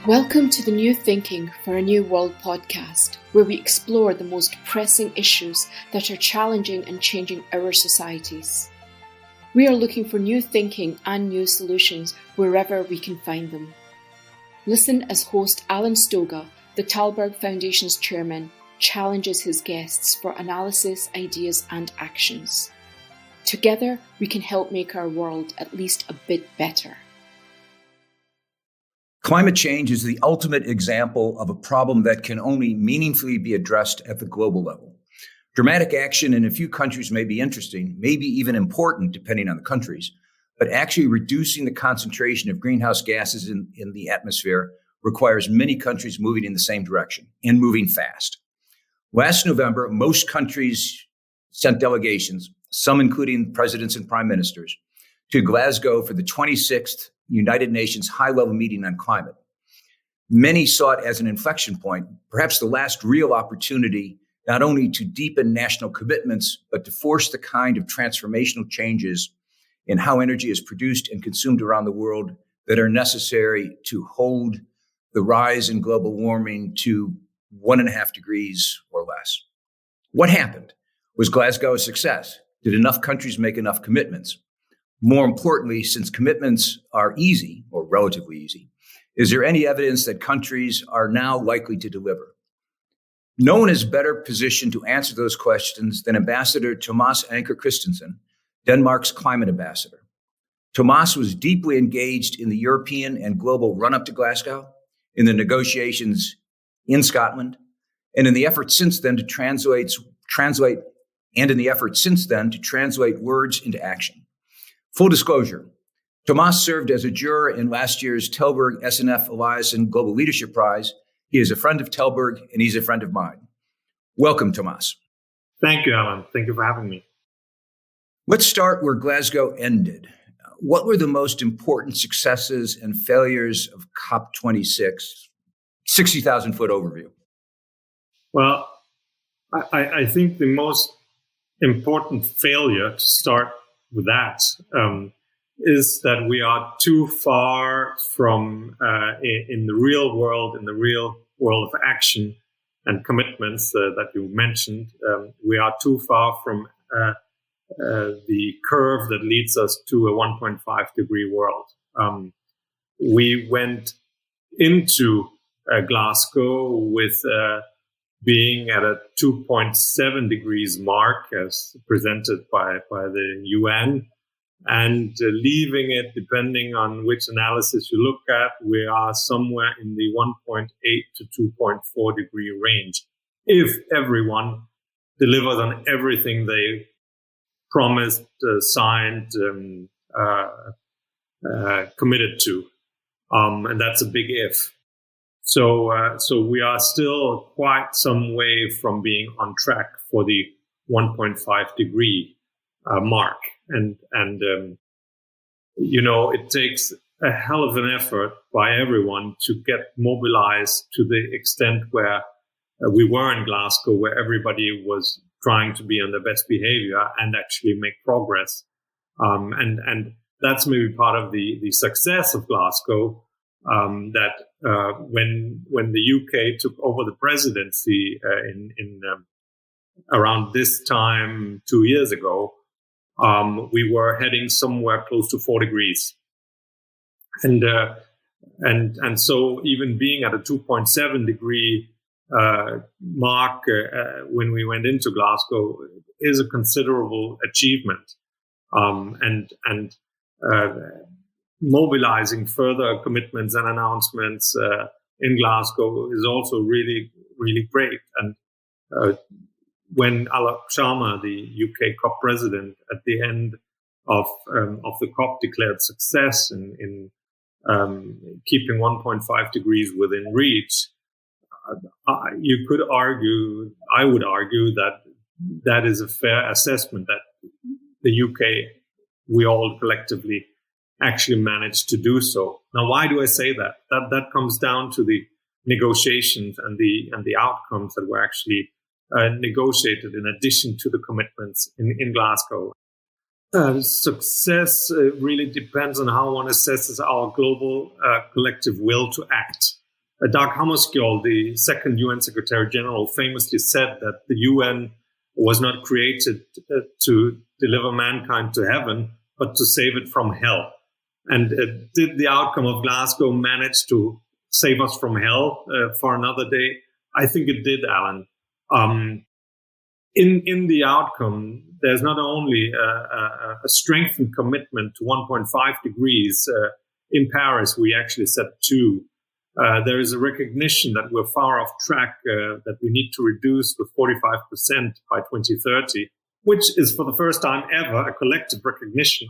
Welcome to the New Thinking for a New World podcast, where we explore the most pressing issues that are challenging and changing our societies. We are looking for new thinking and new solutions wherever we can find them. Listen as host Alan Stoga, the Tällberg Foundation's chairman, challenges his guests for analysis, ideas and actions. Together, we can help make our world at least a bit better. Climate change is the ultimate example of a problem that can only meaningfully be addressed at the global level. Dramatic action in a few countries may be interesting, maybe even important depending on the countries, but actually reducing the concentration of greenhouse gases in the atmosphere requires many countries moving in the same direction and moving fast. Last November, most countries sent delegations, some including presidents and prime ministers, to Glasgow for the 26th United Nations high-level meeting on climate. Many saw it as an inflection point, perhaps the last real opportunity not only to deepen national commitments, but to force the kind of transformational changes in how energy is produced and consumed around the world that are necessary to hold the rise in global warming to 1.5 degrees or less. What happened? Was Glasgow a success? Did enough countries make enough commitments? More importantly, since commitments are easy, or relatively easy, is there any evidence that countries are now likely to deliver? No one is better positioned to answer those questions than Ambassador Tomas Anker Christensen, Denmark's climate ambassador. Tomas was deeply engaged in the European and global run-up to Glasgow, in the negotiations in Scotland, and in the effort since then to translate words into action. Full disclosure, Tomas served as a juror in last year's Tällberg SNF Eliasson Global Leadership Prize. He is a friend of Tällberg, and he's a friend of mine. Welcome, Tomas. Thank you, Alan. Thank you for having me. Let's start where Glasgow ended. What were the most important successes and failures of COP26? 60,000-foot overview. Well, I think the most important failure, to start with that, is that we are too far from, in the real world of action and commitments that you mentioned, we are too far from the curve that leads us to a 1.5 degree world. We went into Glasgow with being at a 2.7 degrees mark as presented by the UN, and leaving it, depending on which analysis you look at, we are somewhere in the 1.8 to 2.4 degree range. If everyone delivers on everything they promised, signed, committed to. And that's a big if. So we are still quite some way from being on track for the 1.5 degree mark. And it takes a hell of an effort by everyone to get mobilized to the extent where we were in Glasgow, where everybody was trying to be on their best behavior and actually make progress. And that's maybe part of the success of Glasgow. That when the UK took over the presidency in around this time 2 years ago, we were heading somewhere close to 4 degrees, and so even being at a 2.7 degree mark when we went into Glasgow is a considerable achievement, and mobilizing further commitments and announcements in Glasgow is also really, really great. And when Alok Sharma, the UK COP president, at the end of the COP declared success in keeping 1.5 degrees within reach, I would argue that is a fair assessment that the UK, we all collectively actually managed to do so. Now, why do I say that? That comes down to the negotiations and the outcomes that were actually negotiated in addition to the commitments in Glasgow. Success really depends on how one assesses our global collective will to act. Dag Hammarskjöld, the second UN Secretary General, famously said that the UN was not created to deliver mankind to heaven, but to save it from hell. And did the outcome of Glasgow manage to save us from hell for another day? I think it did, Alan. In the outcome, there's not only a strengthened commitment to 1.5 degrees. In Paris, we actually set 2. There is a recognition that we're far off track, that we need to reduce with 45% by 2030, which is for the first time ever a collective recognition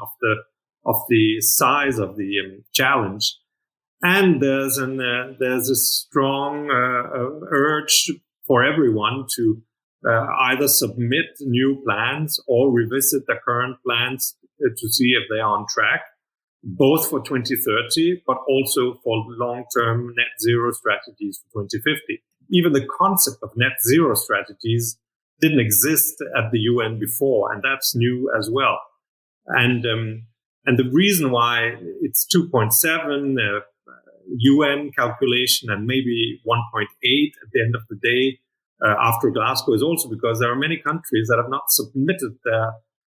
of the size of the challenge. And there's a strong urge for everyone to either submit new plans or revisit the current plans to see if they are on track, both for 2030, but also for long-term net zero strategies for 2050. Even the concept of net zero strategies didn't exist at the UN before, and that's new as well. And the reason why it's 2.7 UN calculation and maybe 1.8 at the end of the day after Glasgow is also because there are many countries that have not submitted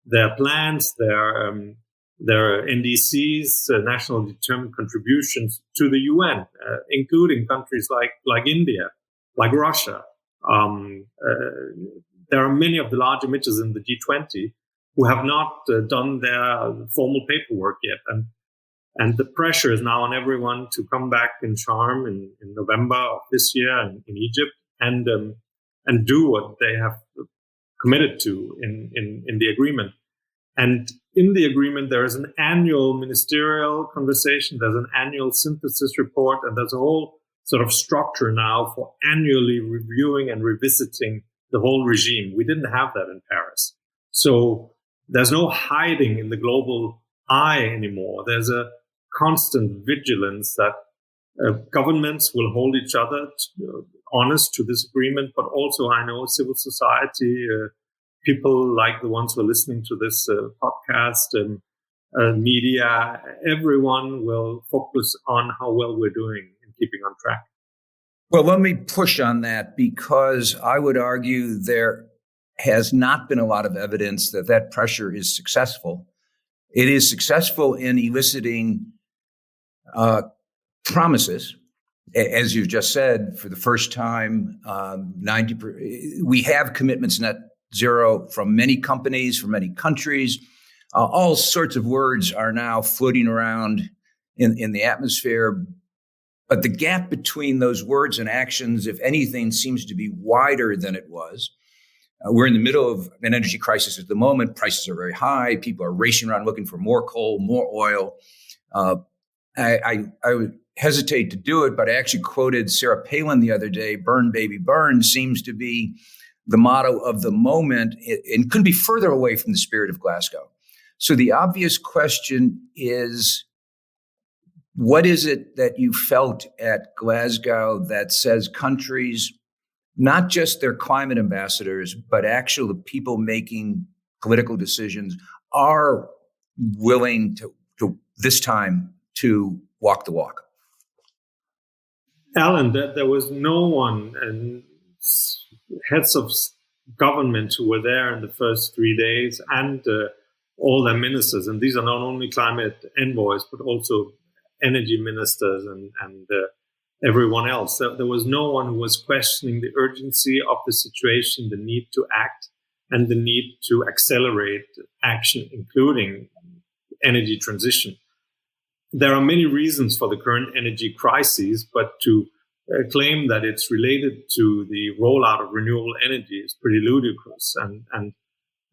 their plans, their NDCs, national determined contributions to the UN, including countries like India, like Russia. There are many of the large emitters in the G20 who have not done their formal paperwork yet. And the pressure is now on everyone to come back in Sharm in November of this year in Egypt and do what they have committed to in the agreement. And in the agreement, there is an annual ministerial conversation, there's an annual synthesis report, and there's a whole sort of structure now for annually reviewing and revisiting the whole regime. We didn't have that in Paris. So there's no hiding in the global eye anymore. There's a constant vigilance that governments will hold each other honest to this agreement, but also I know civil society, people like the ones who are listening to this podcast, media, everyone will focus on how well we're doing in keeping on track. Well, let me push on that because I would argue there has not been a lot of evidence that pressure is successful. It is successful in eliciting promises. As you just said, for the first time, 90%, we have commitments net zero from many companies, from many countries. All sorts of words are now floating around in the atmosphere. But the gap between those words and actions, if anything, seems to be wider than it was. We're in the middle of an energy crisis at the moment. Prices are very high. People are racing around looking for more coal, more oil. I would hesitate to do it, but I actually quoted Sarah Palin the other day. Burn, baby, burn seems to be the motto of the moment and couldn't be further away from the spirit of Glasgow. So the obvious question is, what is it that you felt at Glasgow that says countries, not just their climate ambassadors, but actually the people making political decisions, are willing to this time to walk the walk? Alan, there was no one, and heads of government who were there in the first 3 days, and all their ministers, and these are not only climate envoys, but also energy ministers and everyone else. There was no one who was questioning the urgency of the situation, the need to act, and the need to accelerate action, including energy transition. There are many reasons for the current energy crisis, but to claim that it's related to the rollout of renewable energy is pretty ludicrous. And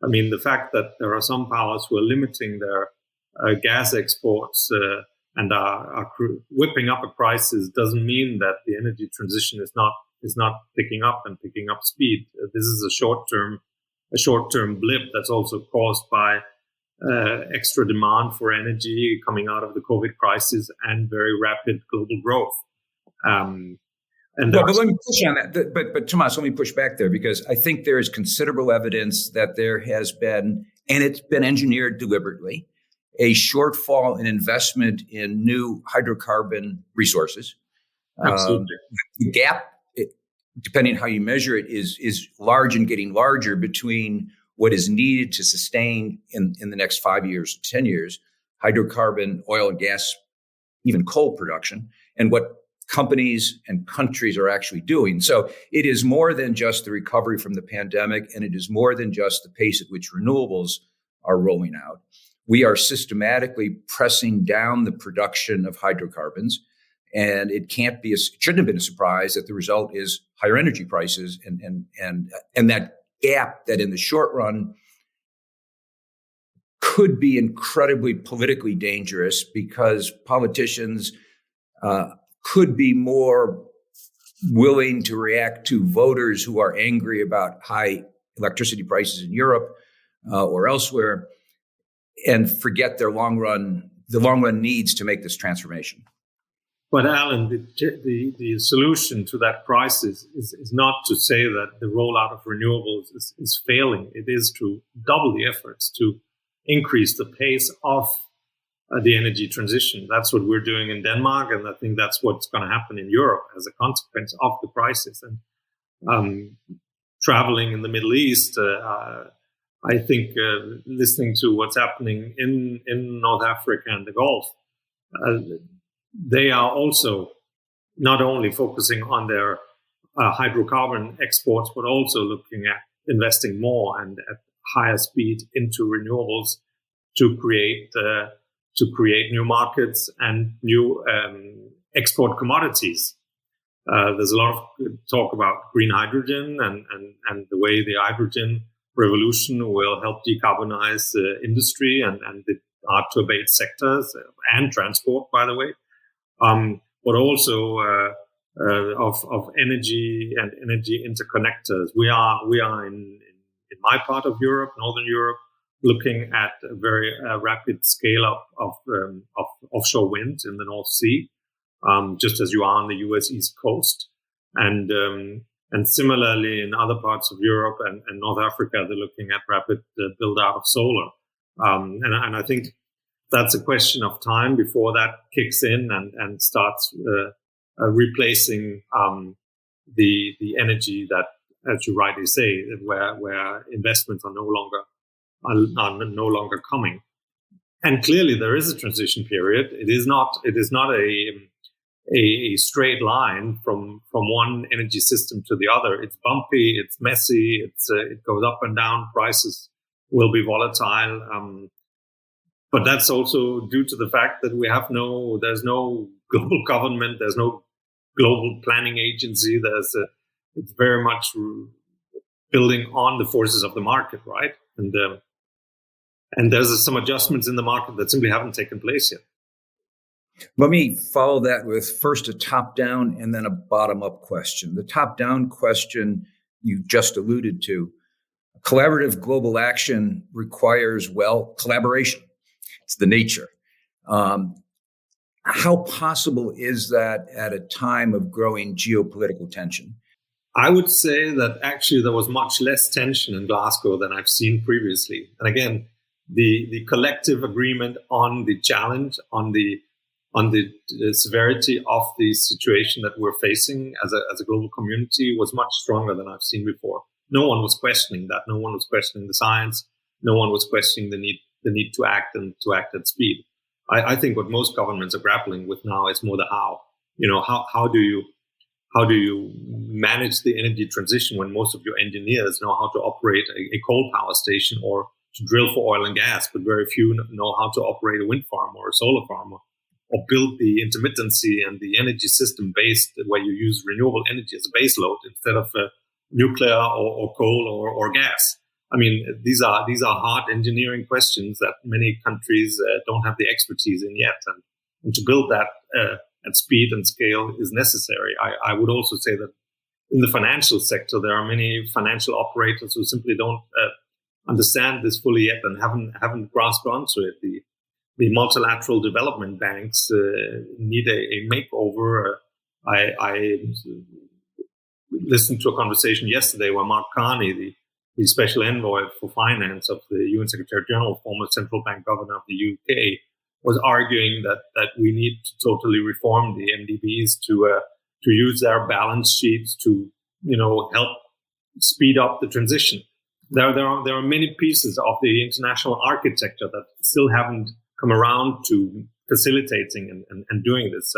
I mean, the fact that there are some powers who are limiting their gas exports and are whipping up a crisis doesn't mean that the energy transition is not picking up speed. This is a short-term blip that's also caused by extra demand for energy coming out of the COVID crisis and very rapid global growth. But let me push on that. But Tomas, let me push back there because I think there is considerable evidence that there has been, and it's been engineered deliberately, a shortfall in investment in new hydrocarbon resources. Absolutely. The gap, depending how you measure it, is large and getting larger between what is needed to sustain in the next 5 years, 10 years, hydrocarbon, oil and gas, even coal production, and what companies and countries are actually doing. So it is more than just the recovery from the pandemic, and it is more than just the pace at which renewables are rolling out. We are systematically pressing down the production of hydrocarbons, and it shouldn't have been a surprise that the result is higher energy prices and that gap that in the short run could be incredibly politically dangerous because politicians could be more willing to react to voters who are angry about high electricity prices in Europe or elsewhere, and forget the long run needs to make this transformation. But Alan, the solution to that crisis is not to say that the rollout of renewables is failing. It is to double the efforts to increase the pace of the energy transition. That's what we're doing in Denmark, and I think that's what's going to happen in Europe as a consequence of the crisis. And traveling in the Middle East, I think listening to what's happening in North Africa and the Gulf, they are also not only focusing on their hydrocarbon exports, but also looking at investing more and at higher speed into renewables to create new markets and new export commodities. There's a lot of talk about green hydrogen and the way the hydrogen revolution will help decarbonize industry and the hard-to-abate sectors and transport, by the way, but also of energy and energy interconnectors. We are in my part of Europe, Northern Europe, looking at a very rapid scale up of offshore wind in the North Sea, just as you are on the U.S. East Coast, and similarly in other parts of Europe and North Africa, they're looking at rapid build out of solar, and I think that's a question of time before that kicks in and starts replacing the energy that, as you rightly say, where investments are no longer coming. And clearly, there is a transition period. It is not a straight line from one energy system to the other. It's bumpy. It's messy. It goes up and down. Prices will be volatile. But that's also due to the fact that there's no global government, there's no global planning agency. It's very much building on the forces of the market, right? And there's some adjustments in the market that simply haven't taken place yet. Let me follow that with first a top-down and then a bottom-up question. The top-down question you just alluded to, collaborative global action requires, collaboration. It's the nature. How possible is that at a time of growing geopolitical tension? I would say that actually there was much less tension in Glasgow than I've seen previously. And again, the collective agreement on the challenge, on the severity of the situation that we're facing as a global community was much stronger than I've seen before. No one was questioning that. No one was questioning the science. No one was questioning the need to act and to act at speed. I think what most governments are grappling with now is more the how. How do you manage the energy transition when most of your engineers know how to operate a coal power station or to drill for oil and gas, but very few know how to operate a wind farm or a solar farm or build the intermittency and the energy system based where you use renewable energy as a base load instead of nuclear or coal or gas. I mean, these are hard engineering questions that many countries don't have the expertise in yet, and to build that at speed and scale is necessary. I would also say that in the financial sector, there are many financial operators who simply don't understand this fully yet and haven't grasped onto it. The multilateral development banks need a makeover. I listened to a conversation yesterday where Mark Carney, the special envoy for finance of the UN Secretary General, former central bank governor of the UK, was arguing that we need to totally reform the MDBs to to use their balance sheets to, help speed up the transition. There are many pieces of the international architecture that still haven't come around to facilitating and doing this.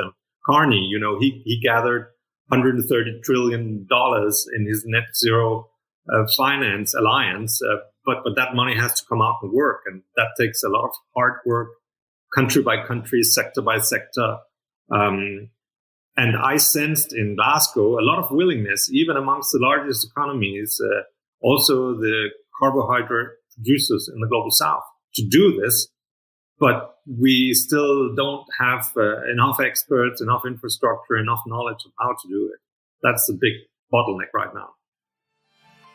Carney, he gathered $130 trillion in his net zero finance alliance, but that money has to come out and work, and that takes a lot of hard work, country by country, sector by sector. And I sensed in Glasgow a lot of willingness, even amongst the largest economies, also the carbohydrate producers in the global south, to do this. But we still don't have enough experts, enough infrastructure, enough knowledge of how to do it. That's the big bottleneck right now.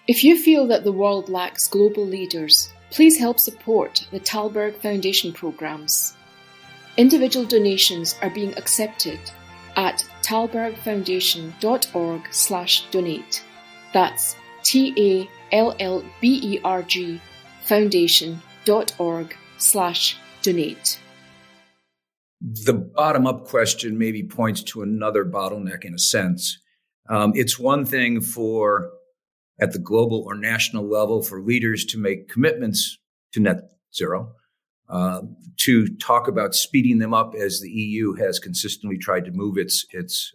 If you feel that the world lacks global leaders, please help support the Tällberg Foundation programs. Individual donations are being accepted at tällbergfoundation.org/donate. That's TALLBERG foundation.org/donate. The bottom-up question maybe points to another bottleneck in a sense. It's one thing at the global or national level for leaders to make commitments to net zero, to talk about speeding them up as the EU has consistently tried to move its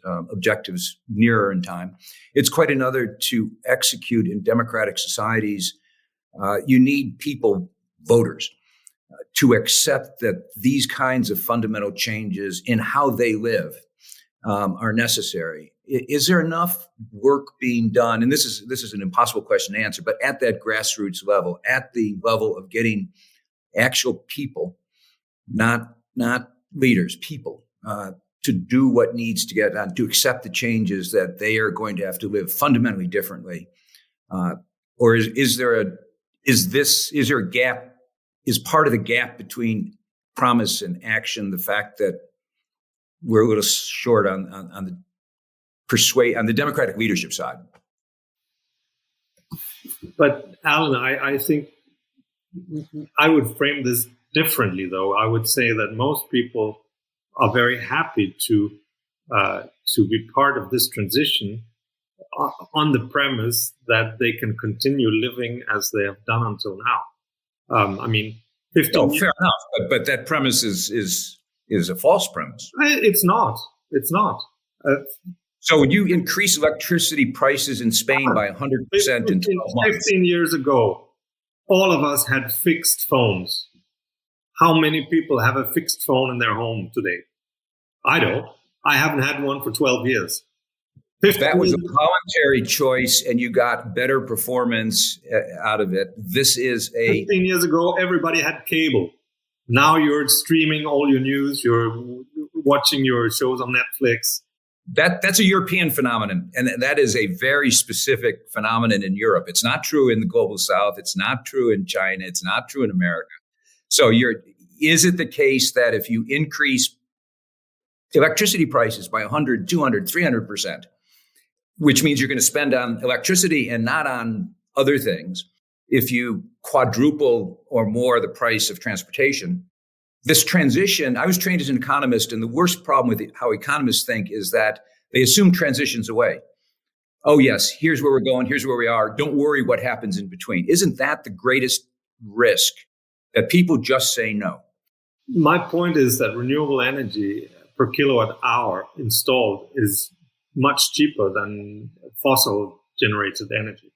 objectives nearer in time. It's quite another to execute in democratic societies. You need people, voters, to accept that these kinds of fundamental changes in how they live are necessary. Is there enough work being done? And this is an impossible question to answer, but at that grassroots level, at the level of getting actual people, not leaders, people, to do what needs to get done, to accept the changes that they are going to have to live fundamentally differently, or is there a gap? Is part of the gap between promise and action the fact that we're a little short on the democratic leadership side? But Alan, I think I would frame this differently, though. I would say that most people are very happy to be part of this transition on the premise that they can continue living as they have done until now. 15 years. Fair enough, but that premise is a false premise. It's not. So when you increase electricity prices in Spain by 100% in 12 months. 15 years ago, all of us had fixed phones. How many people have a fixed phone in their home today? I don't. I haven't had one for 12 years. That was a voluntary choice, and you got better performance out of it. 15 years ago, everybody had cable. Now you're streaming all your news. You're watching your shows on Netflix. That's a European phenomenon, and that is a very specific phenomenon in Europe. It's not true in the global South. It's not true in China. It's not true in America. So is it the case that if you increase electricity prices by 100, 200, 300%, which means you're going to spend on electricity and not on other things, if you quadruple or more the price of transportation, this transition, I was trained as an economist, and the worst problem with how economists think is that they assume transition's away. Oh, yes, here's where we're going, here's where we are. Don't worry what happens in between. Isn't that the greatest risk, that people just say no? My point is that renewable energy per kilowatt hour installed is much cheaper than fossil generated energy.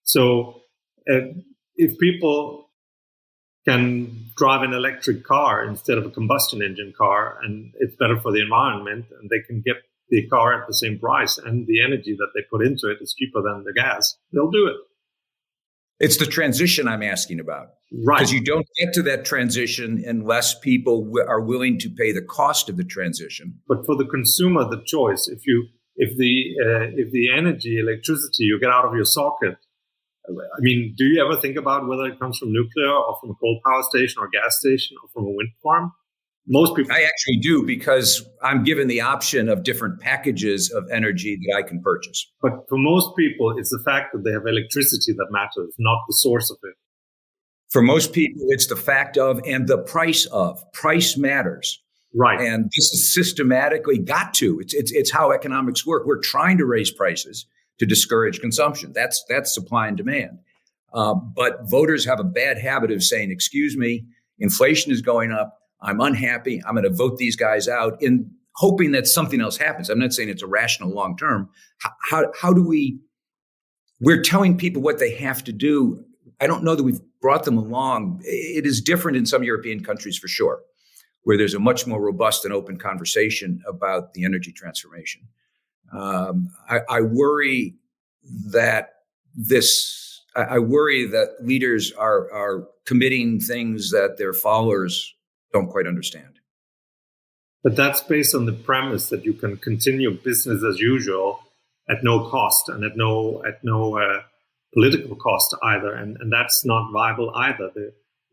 So if people can drive an electric car instead of a combustion engine car, and it's better for the environment, and they can get the car at the same price, and the energy that they put into it is cheaper than the gas, they'll do it. It's the transition I'm asking about. Right. Because you don't get to that transition unless people are willing to pay the cost of the transition. But for the consumer, the choice, if the energy, electricity you get out of your socket, I mean, do you ever think about whether it comes from nuclear or from a coal power station or gas station or from a wind farm? Most people. I actually do, because I'm given the option of different packages of energy that I can purchase. But for most people, it's the fact that they have electricity that matters, not the source of it. For most people, it's the fact of and the price of. Price matters. Right. And this is systematically got to. It's how economics work. We're trying to raise prices to discourage consumption. That's supply and demand. But voters have a bad habit of saying, excuse me, inflation is going up. I'm unhappy. I'm going to vote these guys out in hoping that something else happens. I'm not saying it's a rational long term. How do we're telling people what they have to do. I don't know that we've brought them along. It is different in some European countries for sure, where there's a much more robust and open conversation about the energy transformation. I worry that leaders are committing things that their followers don't quite understand. But that's based on the premise that you can continue business as usual at no cost and at no political cost either, and that's not viable either.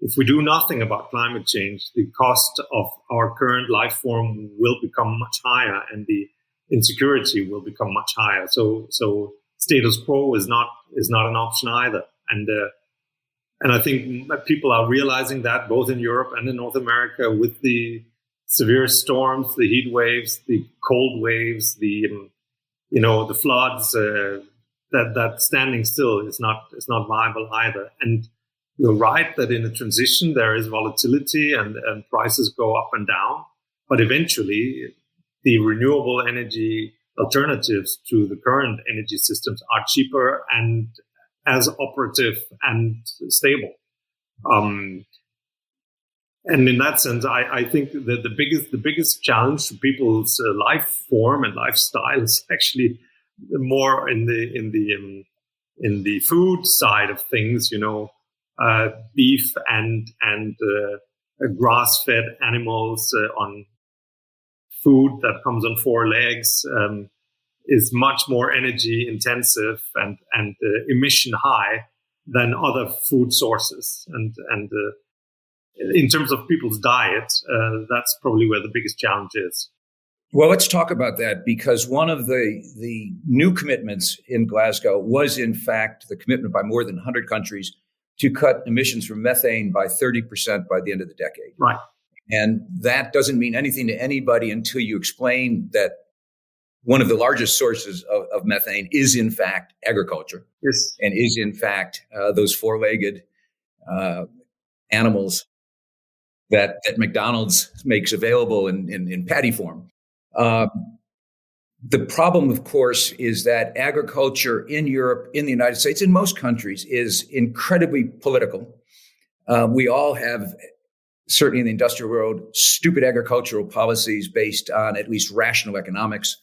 If we do nothing about climate change, the cost of our current life form will become much higher, and the insecurity will become much higher. So status quo is not an option either. And I think people are realizing that both in Europe and in North America with the severe storms, the heat waves, the cold waves, the floods. That standing still is not viable either. And you're right that in a transition there is volatility and prices go up and down, but eventually the renewable energy alternatives to the current energy systems are cheaper and as operative and stable. And in that sense, I think that the biggest challenge to people's life form and lifestyle is actually more in the food side of things, beef and grass-fed animals on food that comes on four legs is much more energy intensive and emission high than other food sources. And in terms of people's diet, that's probably where the biggest challenge is. Well, let's talk about that, because one of the new commitments in Glasgow was, in fact, the commitment by more than 100 countries to cut emissions from methane by 30% by the end of the decade. Right. And that doesn't mean anything to anybody until you explain that one of the largest sources of methane is, in fact, agriculture. Yes. And is, in fact, those four-legged animals that McDonald's makes available in patty form. The problem, of course, is that agriculture in Europe, in the United States, in most countries, is incredibly political. We all have, certainly in the industrial world, stupid agricultural policies based on at least rational economics,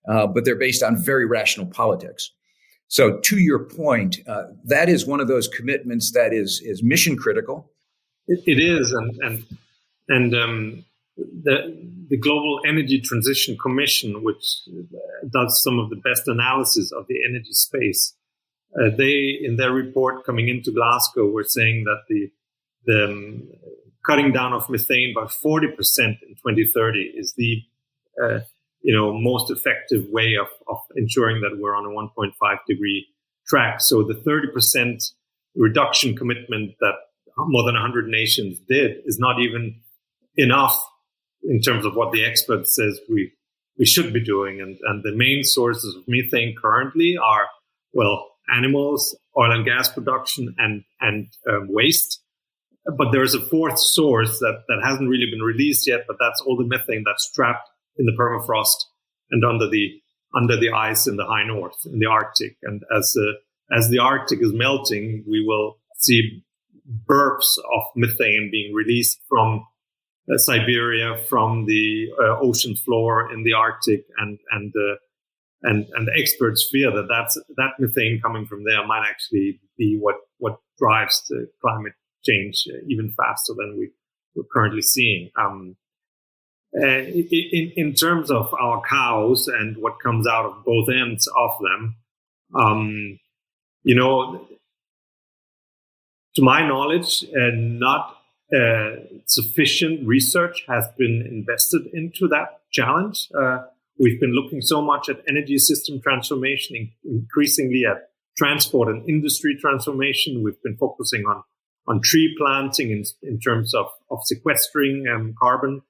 but they're based on very rational politics. So to your point, that is one of those commitments that is mission critical. It is, and the Global Energy Transition Commission, which does some of the best analysis of the energy space, they, in their report coming into Glasgow, were saying that the cutting down of methane by 40% in 2030 is the most effective way of ensuring that we're on a 1.5 degree track. So the 30% reduction commitment that more than 100 nations did is not even enough in terms of what the expert says we should be doing. And the main sources of methane currently are, animals, oil and gas production, and waste. But there's a fourth source that hasn't really been released yet, but that's all the methane that's trapped in the permafrost and under the ice in the high north, in the Arctic. And as the Arctic is melting, we will see burps of methane being released from Siberia, from the ocean floor in the Arctic, and experts fear that methane coming from there might actually be what drives the climate change even faster than we're currently seeing. In terms of our cows and what comes out of both ends of them, to my knowledge, not sufficient research has been invested into that challenge. We've been looking so much at energy system transformation, increasingly at transport and industry transformation. We've been focusing on tree planting in terms of sequestering carbon.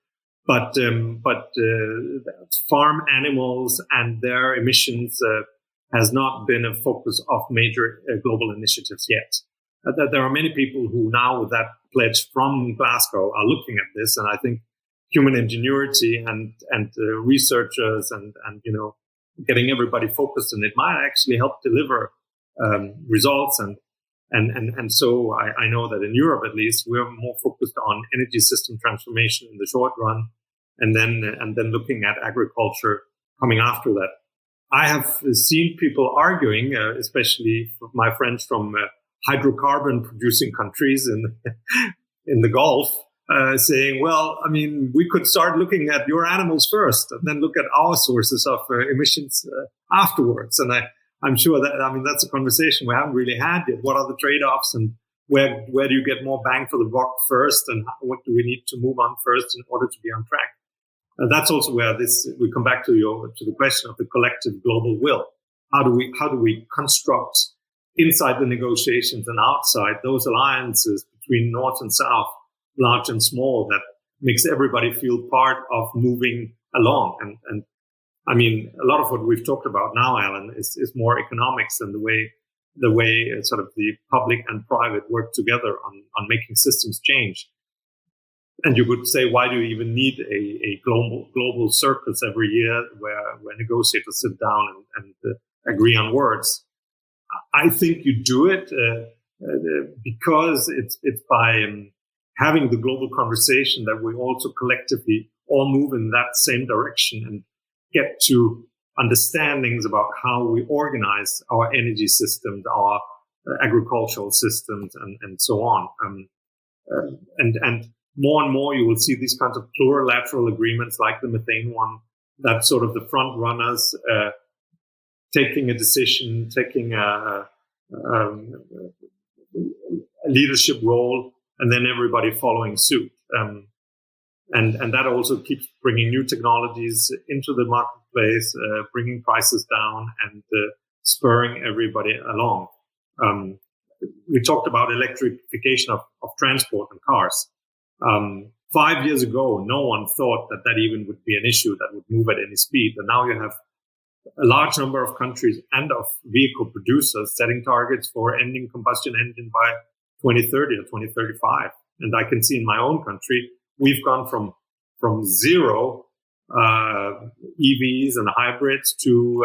farm animals and their emissions has not been a focus of major global initiatives yet. There are many people who now, with that pledge from Glasgow, are looking at this, and I think human ingenuity and researchers and getting everybody focused on it might actually help deliver results. And so I know that in Europe, at least, we're more focused on energy system transformation in the short run, and then looking at agriculture coming after that. I have seen people arguing, especially my friends from hydrocarbon producing countries in the Gulf, saying, well, I mean, we could start looking at your animals first and then look at our sources of emissions afterwards. And I'm sure that, I mean, that's a conversation we haven't really had yet. What are the trade-offs, and where do you get more bang for the buck first, and what do we need to move on first in order to be on track? And that's also where we come back to the question of the collective global will. How do we construct inside the negotiations and outside those alliances between North and South, large and small, that makes everybody feel part of moving along? And I mean, a lot of what we've talked about now, Alan, is more economics and the way sort of the public and private work together on making systems change. And you could say, why do you even need a global circus every year where negotiators sit down and agree on words? I think you do it because it's by having the global conversation that we also collectively all move in that same direction and get to understandings about how we organize our energy systems, our agricultural systems, and so on. And more and more, you will see these kinds of plurilateral agreements like the methane one, that sort of the front runners taking a decision, taking a leadership role, and then everybody following suit. And that also keeps bringing new technologies into the marketplace, bringing prices down, and spurring everybody along. We talked about electrification of transport and cars. 5 years ago, no one thought that even would be an issue that would move at any speed. And now you have a large number of countries and of vehicle producers setting targets for ending combustion engine by 2030 or 2035. And I can see in my own country, we've gone from zero EVs and hybrids to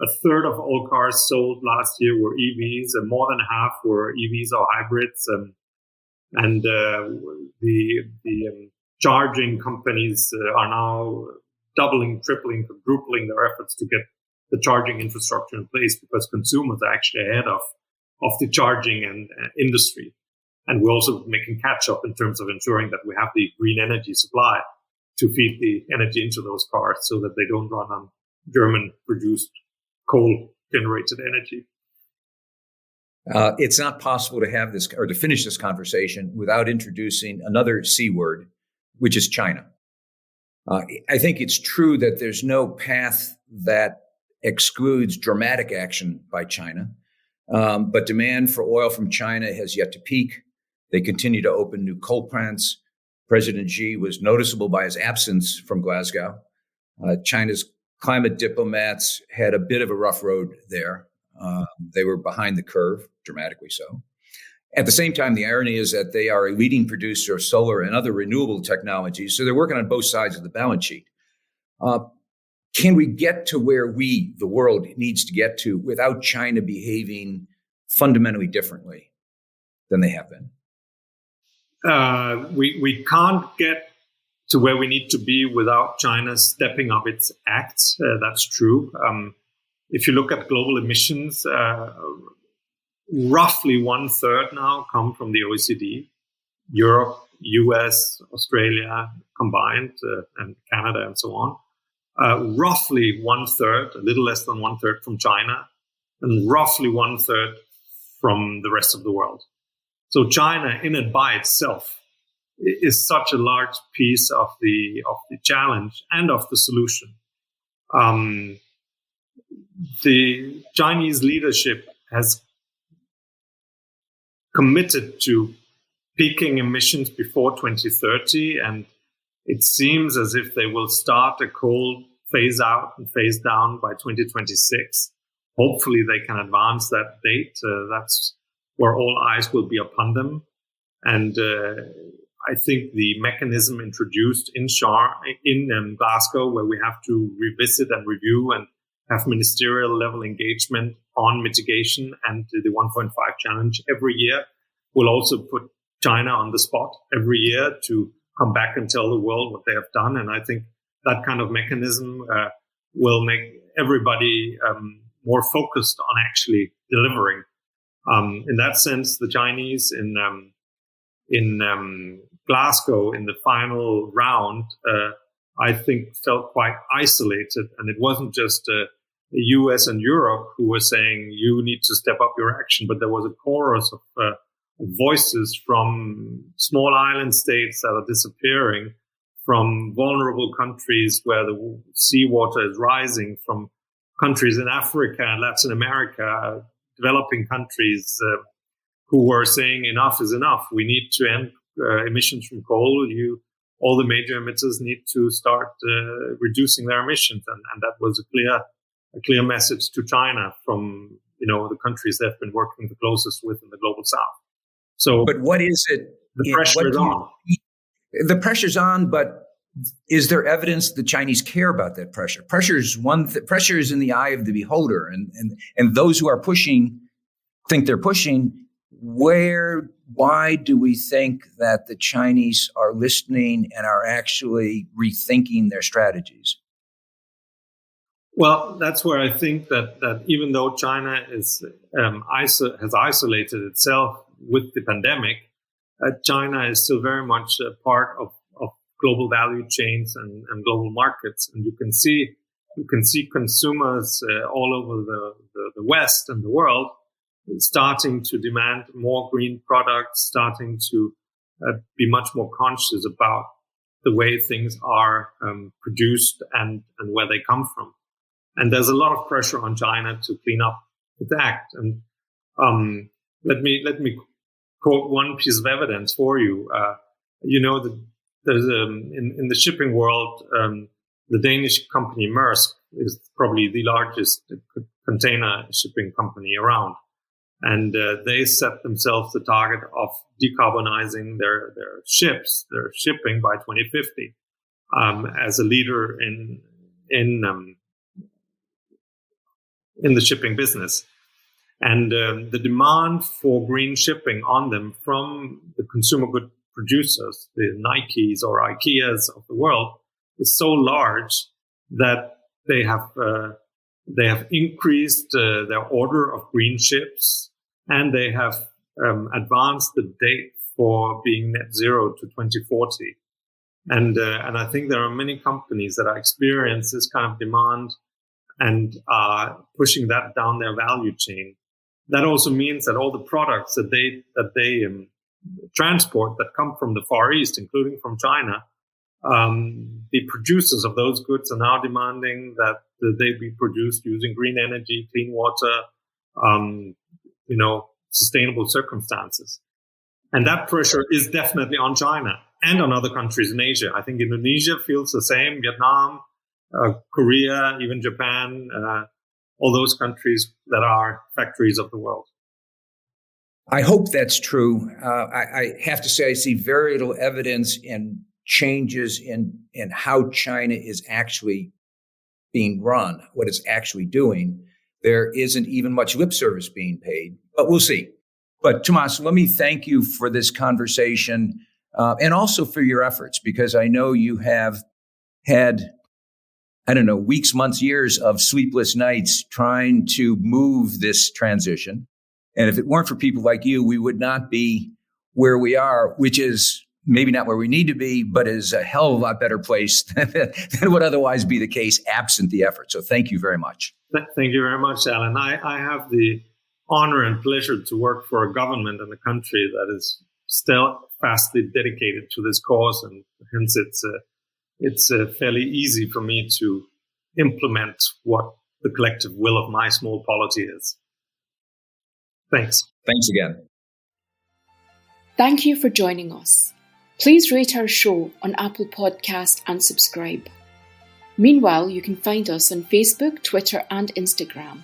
a third of all cars sold last year were EVs, and more than half were EVs or hybrids. And the charging companies are now doubling, tripling, quadrupling their efforts to get the charging infrastructure in place, because consumers are actually ahead of the charging and industry. And we're also making catch up in terms of ensuring that we have the green energy supply to feed the energy into those cars so that they don't run on German produced coal generated energy. It's not possible to have this or to finish this conversation without introducing another C word, which is China. I think it's true that there's no path that excludes dramatic action by China, but demand for oil from China has yet to peak. They continue to open new coal plants. President Xi was noticeable by his absence from Glasgow. China's climate diplomats had a bit of a rough road there. They were behind the curve, dramatically so. At the same time, the irony is that they are a leading producer of solar and other renewable technologies, so they're working on both sides of the balance sheet. Can we get to where we, the world, needs to get to without China behaving fundamentally differently than they have been? We can't get to where we need to be without China stepping up its acts. That's true. If you look at global emissions, roughly 1/3 now come from the OECD, Europe, US, Australia combined, and Canada and so on. Roughly 1/3, a little less than 1/3 from China, and roughly 1/3 from the rest of the world. So China in and by itself is such a large piece of the challenge and of the solution. The Chinese leadership has committed to peaking emissions before 2030 and it seems as if they will start a coal phase out and phase down by 2026. Hopefully they can advance that date. That's where all eyes will be upon them. And I think the mechanism introduced in Glasgow, where we have to revisit and review and have ministerial level engagement on mitigation and the 1.5 challenge every year, will also put China on the spot every year to come back and tell the world what they have done. And I think that kind of mechanism will make everybody more focused on actually delivering. In that sense, the Chinese in Glasgow in the final round, I think felt quite isolated. And it wasn't just the US and Europe who were saying, you need to step up your action, but there was a chorus of voices from small island states that are disappearing, from vulnerable countries where the seawater is rising, from countries in Africa and Latin America, developing countries who were saying enough is enough. We need to end emissions from coal. All the major emitters need to start reducing their emissions, and that was a clear message to China from the countries they've been working the closest with in the global south. So, but what is it? The pressure is on. The pressure's on, but is there evidence the Chinese care about that pressure? Pressure is in the eye of the beholder, and those who are pushing think they're pushing. Why do we think that the Chinese are listening and are actually rethinking their strategies? Well, that's where I think that even though China has isolated itself with the pandemic, China is still very much a part of global value chains and global markets, and you can see consumers all over the West and the world starting to demand more green products, starting to be much more conscious about the way things are produced and where they come from. And there's a lot of pressure on China to clean up its act. And let me quote one piece of evidence for you. There's in the shipping world, the Danish company Maersk is probably the largest container shipping company around. And they set themselves the target of decarbonizing their shipping by 2050 as a leader in the shipping business. And the demand for green shipping on them from the consumer good producers, the Nikes or Ikeas of the world, is so large that they have increased their order of green ships, and they have advanced the date for being net zero to 2040. And I think there are many companies that are experiencing this kind of demand and are pushing that down their value chain. That also means that all the products that they transport that come from the Far East, including from China, the producers of those goods are now demanding that they be produced using green energy, clean water, sustainable circumstances. And that pressure is definitely on China and on other countries in Asia. I think Indonesia feels the same, Vietnam, Korea, even Japan, all those countries that are factories of the world. I hope that's true. I have to say I see very little evidence in changes in how China is actually being run, what it's actually doing. There isn't even much lip service being paid, but we'll see. But Tomas, let me thank you for this conversation and also for your efforts, because I know you have had, weeks, months, years of sleepless nights trying to move this transition. And if it weren't for people like you, we would not be where we are, which is maybe not where we need to be, but is a hell of a lot better place than would otherwise be the case absent the effort. So thank you very much. Thank you very much, Alan. I have the honor and pleasure to work for a government and a country that is still fastly dedicated to this cause, and hence it's fairly easy for me to implement what the collective will of my small polity is. Thanks. Thanks again. Thank you for joining us. Please rate our show on Apple Podcast and subscribe. Meanwhile, you can find us on Facebook, Twitter and Instagram,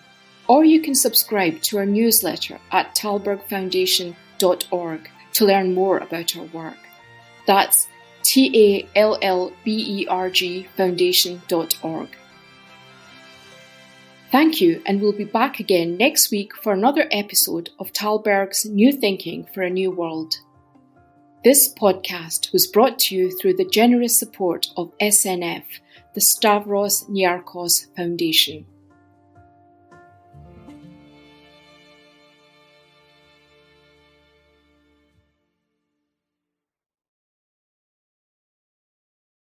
or you can subscribe to our newsletter at tallbergfoundation.org to learn more about our work. That's TALLBERG foundation.org. Thank you, and we'll be back again next week for another episode of Tällberg's New Thinking for a New World. This podcast was brought to you through the generous support of SNF, the Stavros Niarchos Foundation.